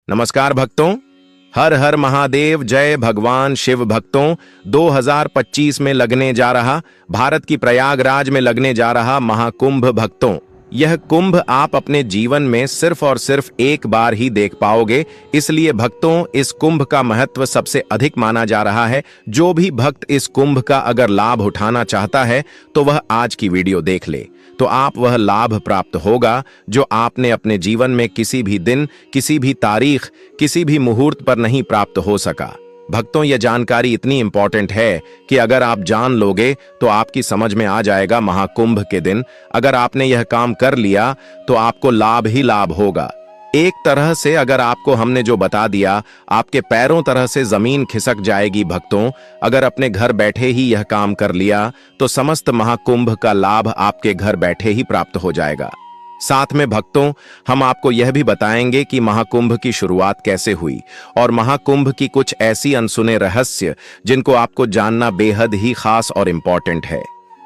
नमस्कार भक्तों। हर हर महादेव। जय भगवान शिव। भक्तों, 2025 में लगने जा रहा, भारत की प्रयागराज में लगने जा रहा महाकुंभ। भक्तों, यह कुंभ आप अपने जीवन में सिर्फ और सिर्फ एक बार ही देख पाओगे। इसलिए भक्तों, इस कुंभ का महत्व सबसे अधिक माना जा रहा है। जो भी भक्त इस कुंभ का अगर लाभ उठाना चाहता है तो वह आज की वीडियो देख ले, तो आप वह लाभ प्राप्त होगा जो आपने अपने जीवन में किसी भी दिन, किसी भी तारीख, किसी भी मुहूर्त पर नहीं प्राप्त हो सका। भक्तों, यह जानकारी इतनी इंपॉर्टेंट है कि अगर आप जान लोगे तो आपकी समझ में आ जाएगा। महाकुंभ के दिन अगर आपने यह काम कर लिया तो आपको लाभ ही लाभ होगा। एक तरह से अगर आपको हमने जो बता दिया, आपके पैरों तरह से जमीन खिसक जाएगी। भक्तों, अगर अपने घर बैठे ही यह काम कर लिया तो समस्त महाकुंभ का लाभ आपके घर बैठे ही प्राप्त हो जाएगा। साथ में भक्तों, हम आपको यह भी बताएंगे कि महाकुंभ की शुरुआत कैसे हुई और महाकुंभ की कुछ ऐसी अनसुने रहस्य जिनको आपको जानना बेहद ही खास और इंपॉर्टेंट है।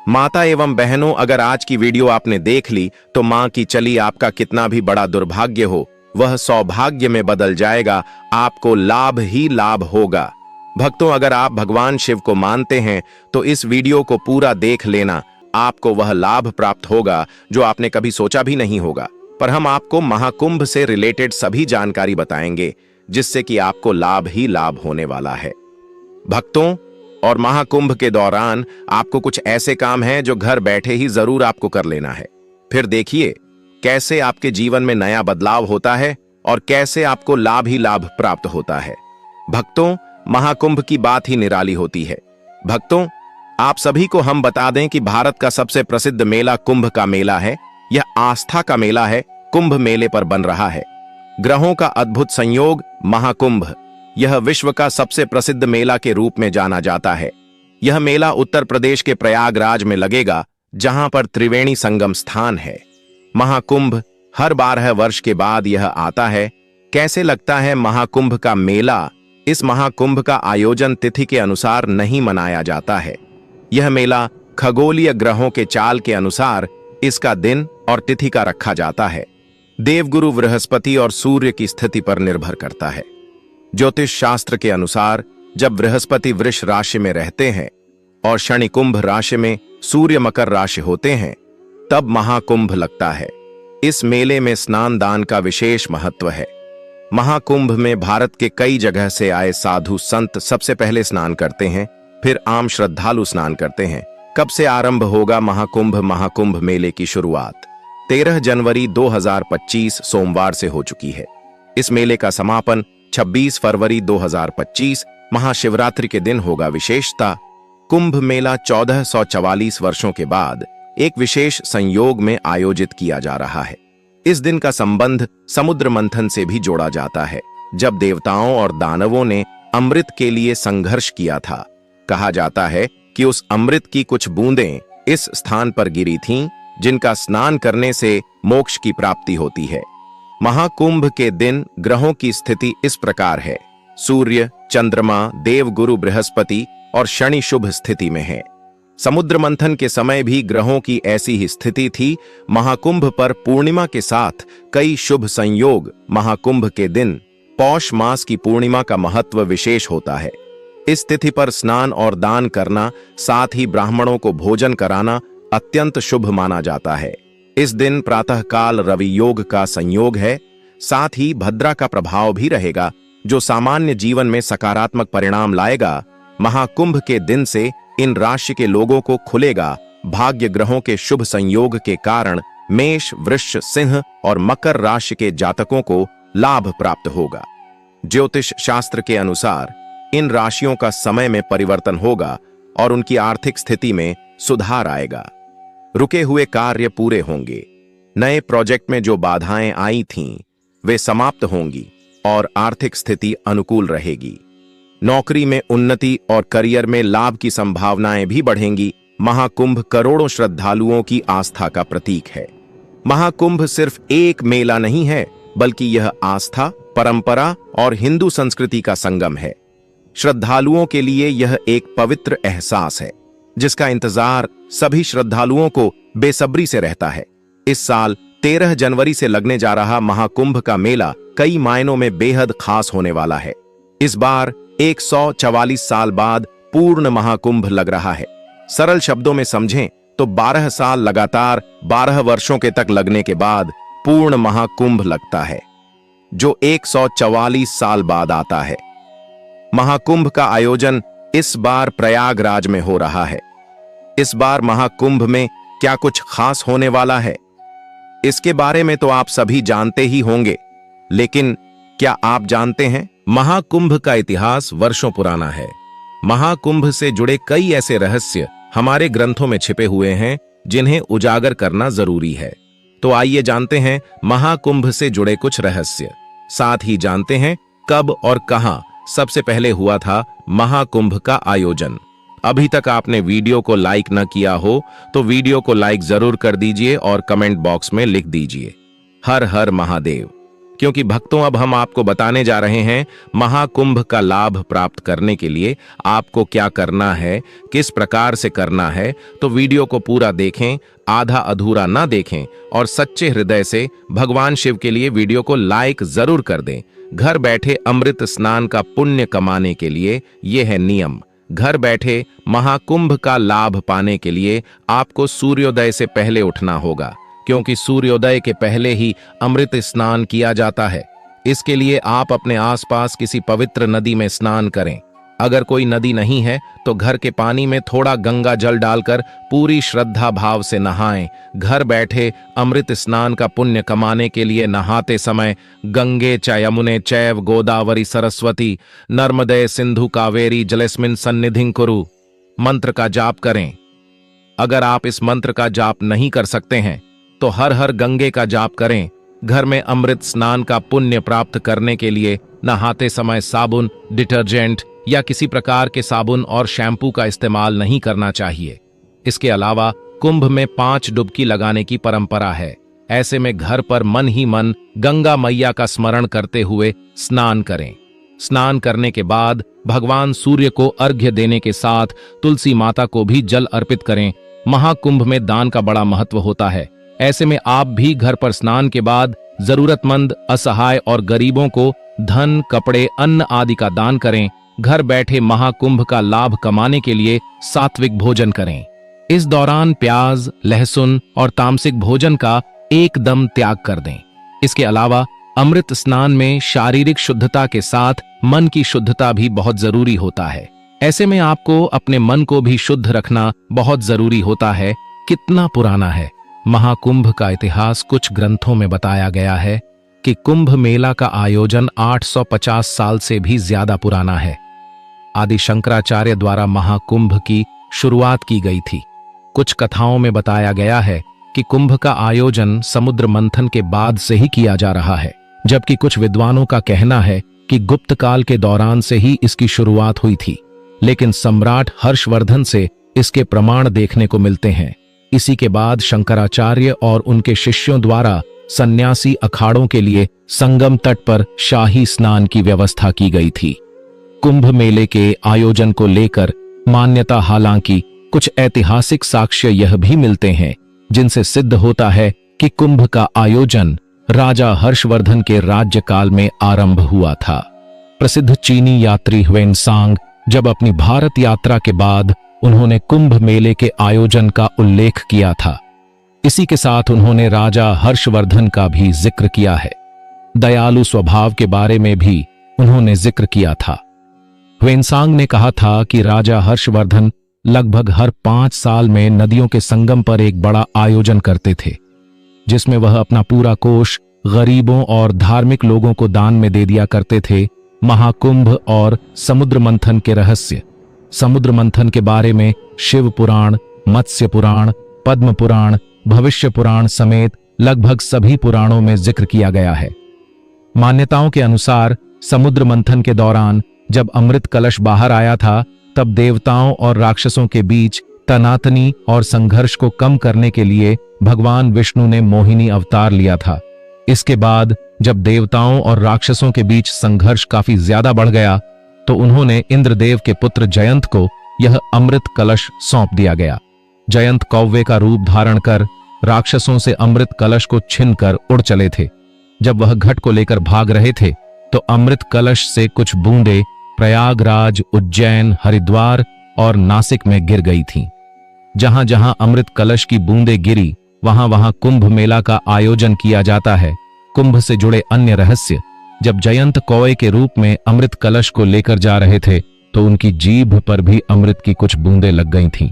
माता एवं बहनों, अगर आज की वीडियो आपने देख ली तो मां की चली आपका कितना भी बड़ा दुर्भाग्य हो, वह सौभाग्य में बदल जाएगा। आपको लाभ ही लाभ होगा। भक्तों, अगर आप भगवान शिव को मानते हैं तो इस वीडियो को पूरा देख लेना। आपको वह लाभ प्राप्त होगा जो आपने कभी सोचा भी नहीं होगा। पर हम आपको महाकुंभ से रिलेटेड सभी जानकारी बताएंगे जिससे कि आपको लाभ ही लाभ होने वाला है। भक्तों, और महाकुंभ के दौरान आपको कुछ ऐसे काम हैं जो घर बैठे ही जरूर आपको कर लेना है। फिर देखिए कैसे आपके जीवन में नया बदलाव होता है और कैसे आपको लाभ ही लाभ प्राप्त होता है। भक्तों, महाकुंभ की बात ही निराली होती है। भक्तों, आप सभी को हम बता दें कि भारत का सबसे प्रसिद्ध मेला कुंभ का मेला है। यह आस्था का मेला है। कुंभ मेले पर बन रहा है ग्रहों का अद्भुत संयोग महाकुंभ। यह विश्व का सबसे प्रसिद्ध मेला के रूप में जाना जाता है। यह मेला उत्तर प्रदेश के प्रयागराज में लगेगा, जहां पर त्रिवेणी संगम स्थान है। महाकुंभ हर 12 वर्ष के बाद यह आता है। कैसे लगता है महाकुंभ का मेला? इस महाकुंभ का आयोजन तिथि के अनुसार नहीं मनाया जाता है। यह मेला खगोलीय ग्रहों के चाल के अनुसार इसका दिन और तिथि का रखा जाता है। देवगुरु बृहस्पति और सूर्य की स्थिति पर निर्भर करता है। ज्योतिष शास्त्र के अनुसार जब बृहस्पति वृष राशि में रहते हैं और शनि कुंभ राशि में, सूर्य मकर राशि होते हैं, तब महाकुंभ लगता है। इस मेले में स्नान दान का विशेष महत्व है। महाकुंभ में भारत के कई जगह से आए साधु संत सबसे पहले स्नान करते हैं, फिर आम श्रद्धालु स्नान करते हैं। कब से आरंभ होगा महाकुंभ? महाकुंभ मेले की शुरुआत 13 जनवरी 2025 सोमवार से हो चुकी है। इस मेले का समापन 26 फरवरी 2025 महाशिवरात्रि के दिन होगा। विशेषता, कुंभ मेला 1444 वर्षों के बाद एक विशेष संयोग में आयोजित किया जा रहा है। इस दिन का संबंध समुद्र मंथन से भी जोड़ा जाता है, जब देवताओं और दानवों ने अमृत के लिए संघर्ष किया था। कहा जाता है कि उस अमृत की कुछ बूंदें इस स्थान पर गिरी थीं, जिनका स्नान करने से मोक्ष की प्राप्ति होती है। महाकुंभ के दिन ग्रहों की स्थिति इस प्रकार है। सूर्य, चंद्रमा, देवगुरु बृहस्पति और शनि शुभ स्थिति में है। समुद्र मंथन के समय भी ग्रहों की ऐसी ही स्थिति थी। महाकुंभ पर पूर्णिमा के साथ कई शुभ संयोग। महाकुंभ के दिन पौष मास की पूर्णिमा का महत्व विशेष होता है। इस तिथि पर स्नान और दान करना, साथ ही ब्राह्मणों को भोजन कराना अत्यंत शुभ माना जाता है। इस दिन प्रातःकाल रवि योग का संयोग है। साथ ही भद्रा का प्रभाव भी रहेगा, जो सामान्य जीवन में सकारात्मक परिणाम लाएगा। महाकुंभ के दिन से इन राशि के लोगों को खुलेगा भाग्य। ग्रहों के शुभ संयोग के कारण मेष, वृष, सिंह और मकर राशि के जातकों को लाभ प्राप्त होगा। ज्योतिष शास्त्र के अनुसार इन राशियों का समय में परिवर्तन होगा और उनकी आर्थिक स्थिति में सुधार आएगा। रुके हुए कार्य पूरे होंगे। नए प्रोजेक्ट में जो बाधाएं आई थीं, वे समाप्त होंगी और आर्थिक स्थिति अनुकूल रहेगी। नौकरी में उन्नति और करियर में लाभ की संभावनाएं भी बढ़ेंगी। महाकुंभ करोड़ों श्रद्धालुओं की आस्था का प्रतीक है। महाकुंभ सिर्फ एक मेला नहीं है, बल्कि यह आस्था, परंपरा और हिंदू संस्कृति का संगम है। श्रद्धालुओं के लिए यह एक पवित्र एहसास है, जिसका इंतजार सभी श्रद्धालुओं को बेसब्री से रहता है। इस साल 13 जनवरी से लगने जा रहा महाकुंभ का मेला कई मायनों में बेहद खास होने वाला है। इस बार 144 साल बाद पूर्ण महाकुंभ लग रहा है। सरल शब्दों में समझें तो 12 साल लगातार 12 वर्षों के तक लगने के बाद पूर्ण महाकुंभ लगता है, जो 144 साल बाद आता है। महाकुंभ का आयोजन इस बार प्रयागराज में हो रहा है। इस बार महाकुंभ में क्या कुछ खास होने वाला है, इसके बारे में तो आप सभी जानते ही होंगे, लेकिन क्या आप जानते हैं महाकुंभ का इतिहास वर्षों पुराना है। महाकुंभ से जुड़े कई ऐसे रहस्य हमारे ग्रंथों में छिपे हुए हैं जिन्हें उजागर करना जरूरी है। तो आइए जानते हैं महाकुंभ से जुड़े कुछ रहस्य। साथ ही जानते हैं कब और कहां सबसे पहले हुआ था महाकुंभ का आयोजन। अभी तक आपने वीडियो को लाइक न किया हो तो वीडियो को लाइक जरूर कर दीजिए और कमेंट बॉक्स में लिख दीजिए हर हर महादेव, क्योंकि भक्तों अब हम आपको बताने जा रहे हैं महाकुंभ का लाभ प्राप्त करने के लिए आपको क्या करना है, किस प्रकार से करना है। तो वीडियो को पूरा देखें, आधा अधूरा ना देखें और सच्चे हृदय से भगवान शिव के लिए वीडियो को लाइक जरूर कर दें। घर बैठे अमृत स्नान का पुण्य कमाने के लिए यह है नियम। घर बैठे महाकुंभ का लाभ पाने के लिए आपको सूर्योदय से पहले उठना होगा, क्योंकि सूर्योदय के पहले ही अमृत स्नान किया जाता है। इसके लिए आप अपने आसपास किसी पवित्र नदी में स्नान करें। अगर कोई नदी नहीं है तो घर के पानी में थोड़ा गंगा जल डालकर पूरी श्रद्धा भाव से नहाएं। घर बैठे अमृत स्नान का पुण्य कमाने के लिए नहाते समय गंगे च यमुने चैव गोदावरी सरस्वती नर्मदे सिंधु कावेरी जलेस्मिन सन्निधिं कुरु मंत्र का जाप करें। अगर आप इस मंत्र का जाप नहीं कर सकते हैं तो हर हर गंगे का जाप करें। घर में अमृत स्नान का पुण्य प्राप्त करने के लिए नहाते समय साबुन, डिटर्जेंट या किसी प्रकार के साबुन और शैम्पू का इस्तेमाल नहीं करना चाहिए। इसके अलावा कुंभ में 5 डुबकी लगाने की परंपरा है। ऐसे में घर पर मन ही मन गंगा मैया का स्मरण करते हुए स्नान करें। स्नान करने के बाद भगवान सूर्य को अर्घ्य देने के साथ तुलसी माता को भी जल अर्पित करें। महाकुंभ में दान का बड़ा महत्व होता है। ऐसे में आप भी घर पर स्नान के बाद जरूरतमंद, असहाय और गरीबों को धन, कपड़े, अन्न आदि का दान करें। घर बैठे महाकुंभ का लाभ कमाने के लिए सात्विक भोजन करें। इस दौरान प्याज, लहसुन और तामसिक भोजन का एकदम त्याग कर दें। इसके अलावा अमृत स्नान में शारीरिक शुद्धता के साथ मन की शुद्धता भी बहुत जरूरी होता है। ऐसे में आपको अपने मन को भी शुद्ध रखना बहुत जरूरी होता है। कितना पुराना है महाकुंभ का इतिहास। कुछ ग्रंथों में बताया गया है कि कुंभ मेला का आयोजन 850 साल से भी ज्यादा पुराना है। आदि शंकराचार्य द्वारा महाकुंभ की शुरुआत की गई थी। कुछ कथाओं में बताया गया है कि कुंभ का आयोजन समुद्र मंथन के बाद से ही किया जा रहा है, जबकि कुछ विद्वानों का कहना है कि गुप्त काल के दौरान से ही इसकी शुरुआत हुई थी। लेकिन सम्राट हर्षवर्धन से इसके प्रमाण देखने को मिलते हैं। इसी के बाद शंकराचार्य और उनके शिष्यों द्वारा सन्यासी अखाड़ों के लिए संगम तट पर शाही स्नान की व्यवस्था की गई थी। कुंभ मेले के आयोजन को लेकर मान्यता, हालांकि कुछ ऐतिहासिक साक्ष्य यह भी मिलते हैं जिनसे सिद्ध होता है कि कुंभ का आयोजन राजा हर्षवर्धन के राज्यकाल में आरंभ हुआ था। प्रसिद्ध चीनी यात्री ह्वेनसांग जब अपनी भारत यात्रा के बाद उन्होंने कुंभ मेले के आयोजन का उल्लेख किया था। इसी के साथ उन्होंने राजा हर्षवर्धन का भी जिक्र किया है। दयालु स्वभाव के बारे में भी उन्होंने जिक्र किया था। ह्वेनसांग ने कहा था कि राजा हर्षवर्धन लगभग हर 5 साल में नदियों के संगम पर एक बड़ा आयोजन करते थे, जिसमें वह अपना पूरा कोष गरीबों और धार्मिक लोगों को दान में दे दिया करते थे। महाकुंभ और समुद्र मंथन के रहस्य। समुद्र मंथन के बारे में शिव पुराण, मत्स्य पुराण, पद्म पुराण, भविष्य पुराण समेत लगभग सभी पुराणों में जिक्र किया गया है। मान्यताओं के अनुसार समुद्र मंथन के दौरान जब अमृत कलश बाहर आया था, तब देवताओं और राक्षसों के बीच तनातनी और संघर्ष को कम करने के लिए भगवान विष्णु ने मोहिनी अवतार लिया था। इसके बाद जब देवताओं और राक्षसों के बीच संघर्ष काफी ज्यादा बढ़ गया, तो उन्होंने इंद्रदेव के पुत्र जयंत को यह अमृत कलश सौंप दिया गया। जयंत कौवे का रूप धारण कर राक्षसों से अमृत कलश को छीनकर उड़ चले थे। जब वह घट को लेकर भाग रहे थे तो अमृत कलश से कुछ बूंदें प्रयागराज, उज्जैन, हरिद्वार और नासिक में गिर गई थीं। जहां जहां अमृत कलश की बूंदें गिरी वहां वहां कुंभ मेला का आयोजन किया जाता है। कुंभ से जुड़े अन्य रहस्य, जब जयंत कौए के रूप में अमृत कलश को लेकर जा रहे थे तो उनकी जीभ पर भी अमृत की कुछ बूंदें लग गई थीं,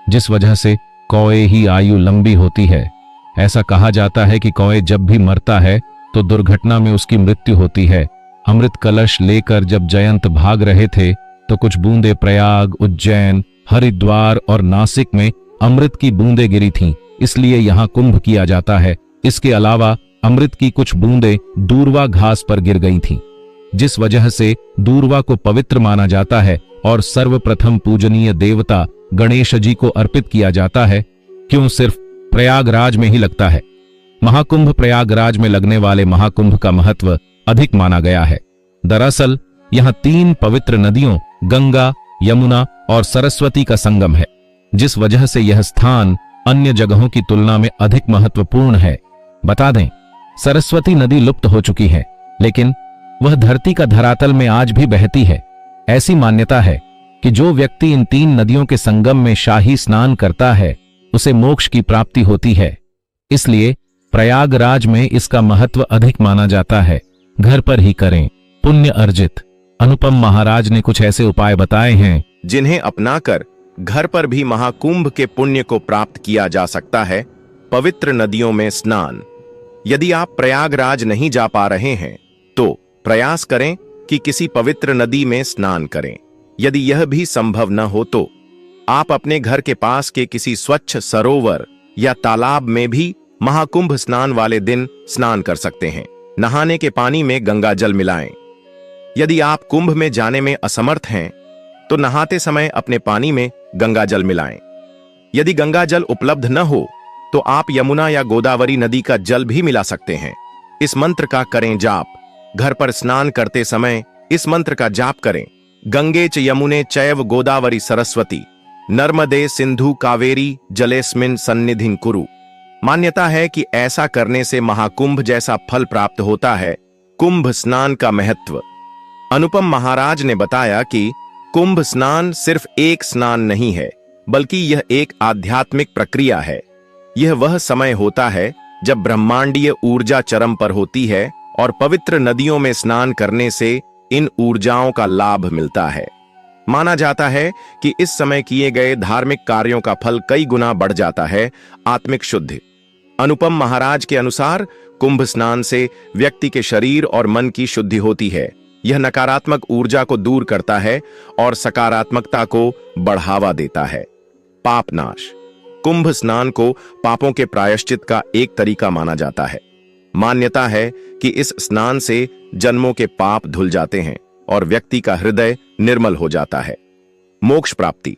जिस वजह से कौए ही आयु लंबी होती है। ऐसा कहा जाता है कि कौए जब भी मरता है तो दुर्घटना में उसकी मृत्यु होती है। अमृत कलश लेकर जब जयंत भाग रहे थे तो कुछ बूंदें प्रयाग, उज्जैन, हरिद्वार और नासिक में अमृत की बूंदें गिरी थीं, इसलिए यहां कुंभ किया जाता है। इसके अलावा अमृत की कुछ बूंदें दूर्वा घास पर गिर गई थीं, जिस वजह से दूर्वा को पवित्र माना जाता है और सर्वप्रथम पूजनीय देवता गणेश जी को अर्पित किया जाता है। क्यों सिर्फ प्रयागराज में ही लगता है? महाकुंभ प्रयागराज में लगने वाले महाकुंभ का महत्व अधिक माना गया है। दरअसल यहां 3 पवित्र नदियों गंगा, यमुना और सरस्वती का संगम है, जिस वजह से यह स्थान अन्य जगहों की तुलना में अधिक महत्वपूर्ण है। बता दें, सरस्वती नदी लुप्त हो चुकी है, लेकिन वह धरती का धरातल में आज भी बहती है। ऐसी मान्यता है कि जो व्यक्ति इन 3 नदियों के संगम में शाही स्नान करता है उसे मोक्ष की प्राप्ति होती है। इसलिए प्रयागराज में इसका महत्व अधिक माना जाता है। घर पर ही करें, पुण्य अर्जित। अनुपम महाराज ने कुछ ऐसे उपाय बताए हैं जिन्हें अपनाकर घर पर भी महाकुंभ के पुण्य को प्राप्त किया जा सकता है। पवित्र नदियों में स्नान। यदि आप प्रयागराज नहीं जा पा रहे हैं तो प्रयास करें कि किसी पवित्र नदी में स्नान करें। यदि यह भी संभव न हो तो आप अपने घर के पास के किसी स्वच्छ सरोवर या तालाब में भी महाकुंभ स्नान वाले दिन स्नान कर सकते हैं। नहाने के पानी में गंगा जल मिलाएं। यदि आप कुंभ में जाने में असमर्थ हैं तो नहाते समय अपने पानी में गंगा जल मिलाएं। यदि गंगा जल उपलब्ध न हो तो आप यमुना या गोदावरी नदी का जल भी मिला सकते हैं। इस मंत्र का करें जाप। घर पर स्नान करते समय इस मंत्र का जाप करें। गंगे च यमुने चैव गोदावरी सरस्वती नर्मदे सिंधु कावेरी जलेस्मिन सन्निधिं कुरु। मान्यता है कि ऐसा करने से महाकुंभ जैसा फल प्राप्त होता है। कुंभ स्नान का महत्व। अनुपम महाराज ने बताया कि कुंभ स्नान सिर्फ एक स्नान नहीं है, बल्कि यह एक आध्यात्मिक प्रक्रिया है। यह वह समय होता है जब ब्रह्मांडीय ऊर्जा चरम पर होती है और पवित्र नदियों में स्नान करने से इन ऊर्जाओं का लाभ मिलता है। माना जाता है कि इस समय किए गए धार्मिक कार्यों का फल कई गुना बढ़ जाता है। आत्मिक शुद्धि। अनुपम महाराज के अनुसार कुंभ स्नान से व्यक्ति के शरीर और मन की शुद्धि होती है। यह नकारात्मक ऊर्जा को दूर करता है और सकारात्मकता को बढ़ावा देता है। पाप नाश। कुंभ स्नान को पापों के प्रायश्चित का एक तरीका माना जाता है। मान्यता है कि इस स्नान से जन्मों के पाप धुल जाते हैं और व्यक्ति का हृदय निर्मल हो जाता है। मोक्ष प्राप्ति।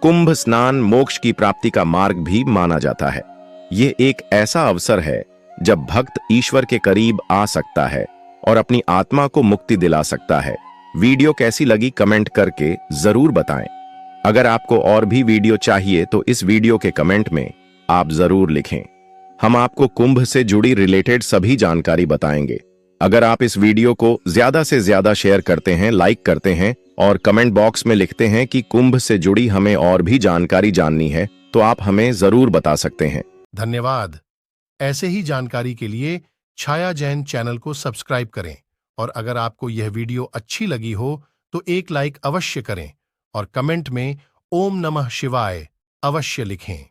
कुंभ स्नान मोक्ष की प्राप्ति का मार्ग भी माना जाता है। यह एक ऐसा अवसर है जब भक्त ईश्वर के करीब आ सकता है और अपनी आत्मा को मुक्ति दिला सकता है। वीडियो कैसी लगी कमेंट करके जरूर बताएं। अगर आपको और भी वीडियो चाहिए तो इस वीडियो के कमेंट में आप जरूर लिखें। हम आपको कुंभ से जुड़ी रिलेटेड सभी जानकारी बताएंगे। अगर आप इस वीडियो को ज्यादा से ज्यादा शेयर करते हैं, लाइक करते हैं और कमेंट बॉक्स में लिखते हैं कि कुंभ से जुड़ी हमें और भी जानकारी जाननी है, तो आप हमें जरूर बता सकते हैं। धन्यवाद। ऐसे ही जानकारी के लिए छाया जैन चैनल को सब्सक्राइब करें और अगर आपको यह वीडियो अच्छी लगी हो तो एक लाइक अवश्य करें और कमेंट में ओम नमः शिवाय अवश्य लिखें।